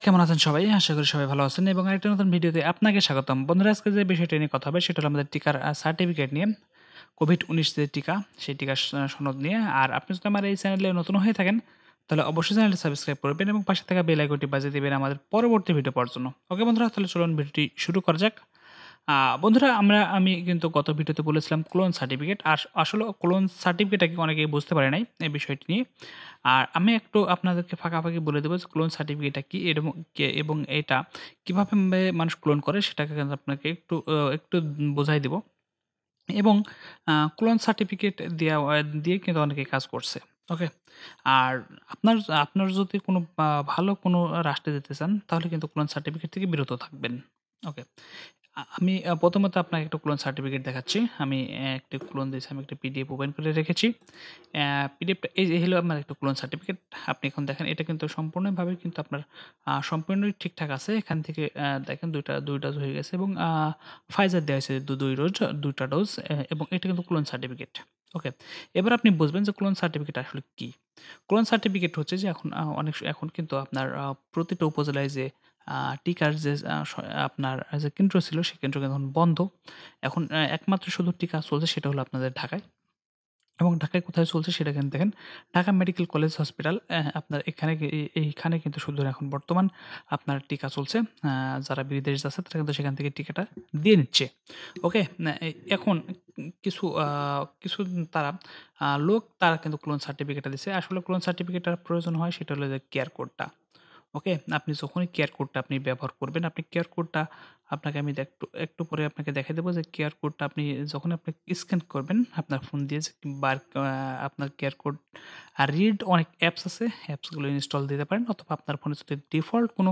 কেমন আছেন সবাই? আশা করি সবাই ভালো আছেন এবং আরেকটা নতুন ভিডিওতে আপনাকে স্বাগতম। বন্ধুরা আজকে যে বিষয়টা নিয়ে কথা হবে সেটা হলো আমাদের টিকার সার্টিফিকেট নিয়ে। কোভিড-19 যে টিকা, সেই টিকার সনদ নিয়ে। আর আপনি যদি আমার এই চ্যানেলে নতুন হয়ে থাকেন, তাহলে অবশ্যই চ্যানেলটি সাবস্ক্রাইব করবেন এবং পাশে থাকা বেল আইকনটি বাজিয়ে দিবেন আমাদের পরবর্তী ভিডিও পাওয়ার জন্য। ওকে বন্ধুরা, তাহলে চলুন ভিডিওটি শুরু করা যাক। বন্ধুরা আমি কিন্তু গত ভিডিওতে বলেছিলাম ক্লোন সার্টিফিকেট। আর আসলে ক্লোন সার্টিফিকেটটা কি অনেকেই বুঝতে পারে নাই এই বিষয়টি নিয়ে। আর আমি একটু আপনাদেরকে ফাঁকাফাঁকি বলে দেবো যে ক্লোন সার্টিফিকেটটা কি এবং এটা কিভাবে মানুষ ক্লোন করে সেটাকে কিন্তু আপনাকে একটু বোঝাই দিব। এবং ক্লোন সার্টিফিকেট দিয়ে কিন্তু অনেকে কাজ করছে। ওকে? আর আপনার আপনার যদি কোনো ভালো কোনো রাষ্ট্রে যেতে চান তাহলে কিন্তু ক্লোন সার্টিফিকেট থেকে বিরত থাকবেন। ওকে? আমি প্রথমত আপনাকে একটা ক্লোন সার্টিফিকেট দেখাচ্ছি। আমি একটি ক্লোন দিয়েছি। আমি একটা পিডিএফ ওপেন করে রেখেছি। পিডিএফটা এই যে হলো আপনার একটা ক্লোন সার্টিফিকেট। আপনি এখন দেখেন এটা কিন্তু সম্পূর্ণভাবে কিন্তু আপনার সম্পূর্ণই ঠিকঠাক আছে। এখান থেকে দেখেন ২ ডোজ হয়ে গেছে এবং ফাইজার দেওয়া হয়েছে ২ টা ডোজ এবং এটা কিন্তু ক্লোন সার্টিফিকেট। ওকে? এবার আপনি বুঝবেন যে ক্লোন সার্টিফিকেট আসলে কি? ক্লোন সার্টিফিকেট হচ্ছে যে এখন কিন্তু আপনার প্রতিটা উপজেলায় যে আ টিকার যে আপনার যে কেন্দ্র ছিল, সেই কেন্দ্র কিন্তু এখন বন্ধ। এখন একমাত্র শুধু টিকা চলছে সেটা হলো আপনাদের ঢাকায়। এবং ঢাকায় কোথায় চলছে সেটা এখানে দেখেন। ঢাকা মেডিকেল কলেজ হসপিটাল আপনার এখানে এইখানে কিন্তু শুধু এখন বর্তমান আপনার টিকা চলছে। আ যারা বিদেশ যাচ্ছে তারা কিন্তু সেখান থেকে টিকাটা দিয়ে নিচ্ছে। ওকে? না এখন কিছু তারা লোক তারা কিন্তু ক্লোন সার্টিফিকেটটা দিছে। আসলে ক্লোন সার্টিফিকেটটার প্রয়োজন হয় সেটা হলো যে কেয়ার কোডটা। ওকে? আপনি যখনই কেয়ার কোডটা আপনি ব্যবহার করবেন, আপনি কেয়ার কোডটা আপনাকে আমি একটু পরে আপনাকে দেখাই দেব যে কেয়ার কোডটা যখন আপনি স্ক্যান করবেন আপনার ফোন দিয়ে যে বার আপনার কেয়ার কোড রিড অনেক অ্যাপস আছে। অ্যাপসগুলো ইনস্টল দিতে পারেন অথবা আপনার ফোনে যদি ডিফল্ট কোনো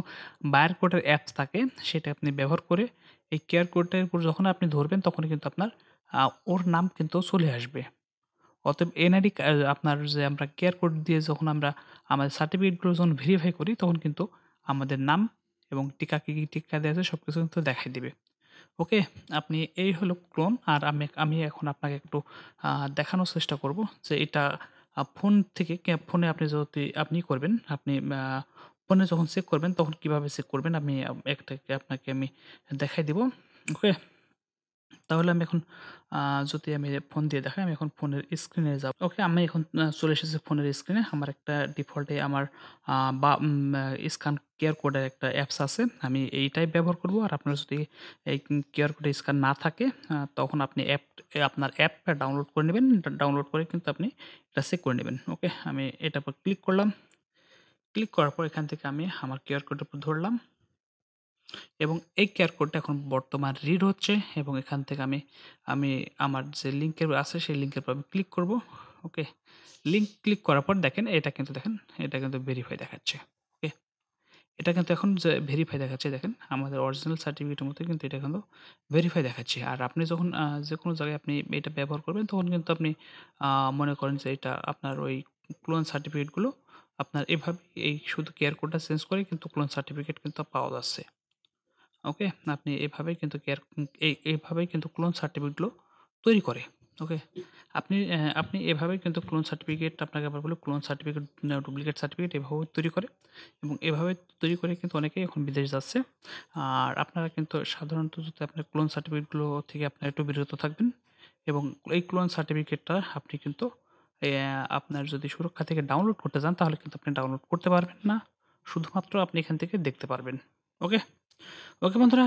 বারকোডের অ্যাপস থাকে সেটা আপনি ব্যবহার করে এই কেয়ার কোডটার উপর যখন আপনি ধরবেন তখনই কিন্তু আপনার ওর নাম কিন্তু চলে আসবে। অতএব এনআইডি আপনার যে আমরা কেয়ার কোড দিয়ে যখন আমরা আমাদের সার্টিফিকেটগুলো যখন ভেরিফাই করি তখন কিন্তু আমাদের নাম এবং কি টিকা দেওয়া আছে সবকিছু কিন্তু দেখাই দিবে। ওকে? আপনি এই হলো ক্লোন। আর আমি এখন আপনাকে একটু দেখানোর চেষ্টা করব যে এটা ফোন থেকে ফোনে আপনি করবেন। আপনি ফোনে যখন চেক করবেন তখন কিভাবে চেক করবেন আমি আপনাকে আমি দেখাই দিব। ওকে? তাহলে আমি এখন আ যদি আমি ফোন দিয়ে দেখাই, আমি এখন ফোনের স্ক্রিনে যাব। ওকে, আমি এখন চলে এসেছি ফোনের স্ক্রিনে। আমার একটা ডিফল্টে আমার আ বা স্ক্যান কিউআর কোডের একটা অ্যাপস আছে। আমি এইটাই ব্যবহার করব। আর আপনার যদি এই কিউআর কোডে স্ক্যান না থাকে তখন আপনি আপনার অ্যাপটা ডাউনলোড করে নিবেন। ডাউনলোড করে কিন্তু আপনি এটা চেক করে নিবেন। ওকে, আমি এটার উপর ক্লিক করলাম। ক্লিক করার পর এখান থেকে আমি আমার কিউআর কোডের উপর ধরলাম। এবং এই কিউআর কোডটা এখন বর্তমান রিড হচ্ছে এবং এখান থেকে আমি আমার যে লিঙ্কের আছে সেই লিঙ্কের উপর আমি ক্লিক করব। ওকে। লিঙ্ক ক্লিক করার পর দেখেন এটা কিন্তু ভেরিফাই দেখাচ্ছে। ওকে। এটা কিন্তু এখন যে ভেরিফাই দেখাচ্ছে দেখেন আমাদের অরিজিনাল সার্টিফিকেটের মতো কিন্তু এটা কিন্তু ভেরিফাই দেখাচ্ছে। আর আপনি যখন যেকোনো জায়গায় আপনি এটা ব্যবহার করবেন তখন কিন্তু আপনি মনে করেন যে এটা আপনার ওই ক্লোন সার্টিফিকেটগুলো আপনার এভাবে এই শুধু কিউআর কোডটা চেঞ্জ করেই কিন্তু ক্লোন সার্টিফিকেট কিন্তু পাওয়া যাচ্ছে। ওকে? আপনি এভাবেই কিন্তু এইভাবেই কিন্তু ক্লোন সার্টিফিকেটগুলো তৈরি করে। ওকে? আপনি এভাবেই কিন্তু ক্লোন সার্টিফিকেট আপনাকে আবার বলি ক্লোন সার্টিফিকেট ডুপ্লিকেট সার্টিফিকেট এভাবেও তৈরি করে এবং এভাবে তৈরি করে কিন্তু অনেকেই এখন বিদেশ যাচ্ছে। আর আপনারা কিন্তু সাধারণত যদি আপনার ক্লোন সার্টিফিকেটগুলো থেকে আপনারা একটু বিরত থাকবেন এবং এই ক্লোন সার্টিফিকেটটা আপনি কিন্তু আপনার যদি সুরক্ষা থেকে ডাউনলোড করতে চান তাহলে কিন্তু আপনি ডাউনলোড করতে পারবেন না। শুধুমাত্র আপনি এখান থেকে দেখতে পারবেন। ওকে? ওকে বন্ধুরা,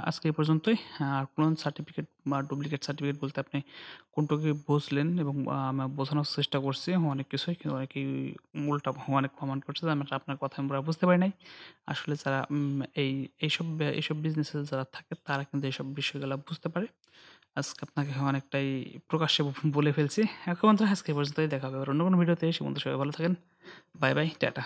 আজকে এই পর্যন্তই। আর ক্লোন সার্টিফিকেট বা ডুপ্লিকেট সার্টিফিকেট বলতে আপনি কোনটুকু বুঝলেন এবং আমি বোঝানোর চেষ্টা করছি অনেক কিছুই। কিন্তু অনেকেই উল্টা অনেক কমেন্ট করছে যে আপনার কথা আমি পুরা বুঝতে পারি নাই। আসলে যারা এইসব বিজনেসে যারা থাকে তারা কিন্তু এইসব বিষয়গুলা বুঝতে পারে। আজকে আপনাকে অনেকটাই প্রকাশ্যে বলে ফেলছি। ওকে বন্ধুরা, আজকে এই পর্যন্তই। দেখা হবে আবার অন্য কোনো ভিডিওতে। সে পর্যন্ত সবাই ভালো থাকেন। Bye, bye. টাটা।